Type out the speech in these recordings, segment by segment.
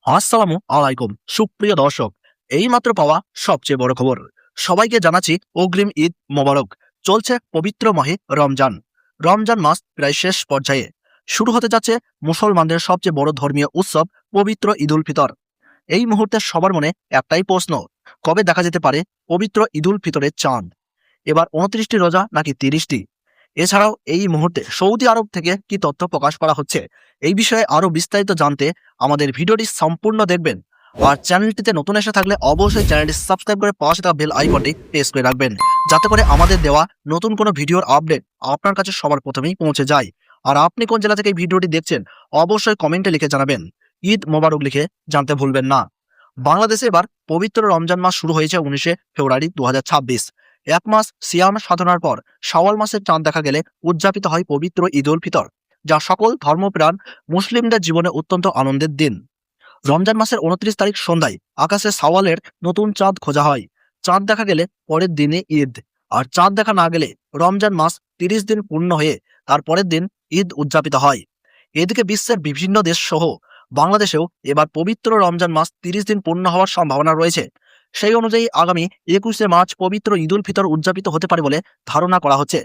আসসালামু আলাইকুম সুপ্রিয় দর্শক, এইমাত্র পাওয়া সবচেয়ে বড় খবর। সবাইকে জানাচ্ছি অগ্রিম ঈদ মোবারক। চলছে পবিত্র মাহে রমজান। রমজান মাস প্রায় শেষ পর্যায়ে। শুরু হতে যাচ্ছে মুসলমানদের সবচেয়ে বড় ধর্মীয় উৎসব পবিত্র ঈদুল ফিতর। এই মুহূর্তে সবার মনে একটাই প্রশ্ন, কবে দেখা যেতে পারে পবিত্র ঈদুল ফিতরের চাঁদ? এবার 29টি রোজা নাকি 30টি? এছাড়াও এই মুহূর্তে সৌদি আরব থেকে কি তথ্য প্রকাশ করা হচ্ছে, এই বিষয়ে আরো বিস্তারিত জানতে আমাদের ভিডিওটি সম্পূর্ণ দেখবেন। আর চ্যানেলটিতে নতুন এসে থাকলে অবশ্যই চ্যানেলটি সাবস্ক্রাইব করে পাশে থাকা বেল আইকনটি প্রেস করে রাখবেন, যাতে করে আমাদের দেওয়া নতুন কোনো ভিডিওর আপডেট আপনার কাছে সবার প্রথমেই পৌঁছে যায়। আর আপনি কোন জেলা থেকে এই ভিডিওটি দেখছেন অবশ্যই কমেন্টে লিখে জানাবেন। ঈদ মোবারক লিখে জানতে ভুলবেন না। বাংলাদেশে এবার পবিত্র রমজান মাস শুরু হয়েছে 19 ফেব্রুয়ারি 2026। এক মাস সিয়াম সাধনার পর শাওয়াল মাসের চাঁদ দেখা গেলে উদযাপিত হয় পবিত্র ঈদুল ফিতর, যা সকল ধর্মপ্রাণ মুসলিমদের জীবনে অত্যন্ত আনন্দের দিন। রমজান মাসের 29 তারিখ সন্ধ্যায় আকাশে শাওয়ালের নতুন চাঁদ খোঁজা হয়। চাঁদ দেখা গেলে পরের দিনে ঈদ, আর চাঁদ দেখা না গেলে রমজান মাস 30 দিন পূর্ণ হয়ে তার পরের দিন ঈদ উদযাপিত হয়। এদিকে বিশ্বের বিভিন্ন দেশ সহ বাংলাদেশেও এবার পবিত্র রমজান মাস 30 দিন পূর্ণ হওয়ার সম্ভাবনা রয়েছে। সেই অনুযায়ী আগামী 21শে মার্চ পবিত্র ঈদুল ফিতর উদযাপিত হতে পারে বলে ধারণা করা হচ্ছে।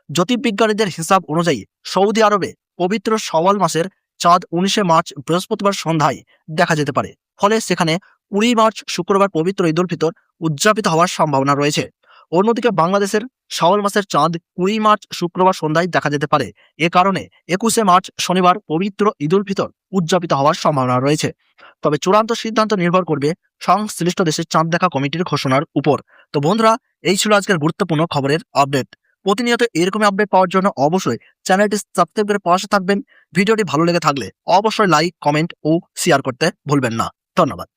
জ্যোতির্বিজ্ঞানীদের হিসাব অনুযায়ী সৌদি আরবে পবিত্র শাওয়াল মাসের চাঁদ 19শে মার্চ বৃহস্পতিবার সন্ধ্যায় দেখা যেতে পারে। ফলে সেখানে 20 মার্চ শুক্রবার পবিত্র ঈদুল ফিতর উদযাপিত হওয়ার সম্ভাবনা রয়েছে। অন্যদিকে বাংলাদেশের শাওয়াল মাসের চাঁদ 20 মার্চ শুক্রবার সন্ধ্যায় দেখা যেতে পারে। এ কারণে 21শে মার্চ শনিবার পবিত্র ঈদুল ফিতর উদযাপিত হওয়ার সম্ভাবনা রয়েছে। তবে চূড়ান্ত সিদ্ধান্ত নির্ভর করবে সংশ্লিষ্ট দেশের চাঁদ দেখা কমিটির ঘোষণার উপর। তো বন্ধুরা, এই ছিল আজকের গুরুত্বপূর্ণ খবরের আপডেট। প্রতিনিয়ত এরকমই আপডেট পাওয়ার জন্য অবশ্যই চ্যানেলটি সাবস্ক্রাইব করে পাশে থাকবেন। ভিডিওটি ভালো লেগে থাকলে অবশ্যই লাইক, কমেন্ট ও শেয়ার করতে ভুলবেন না। ধন্যবাদ।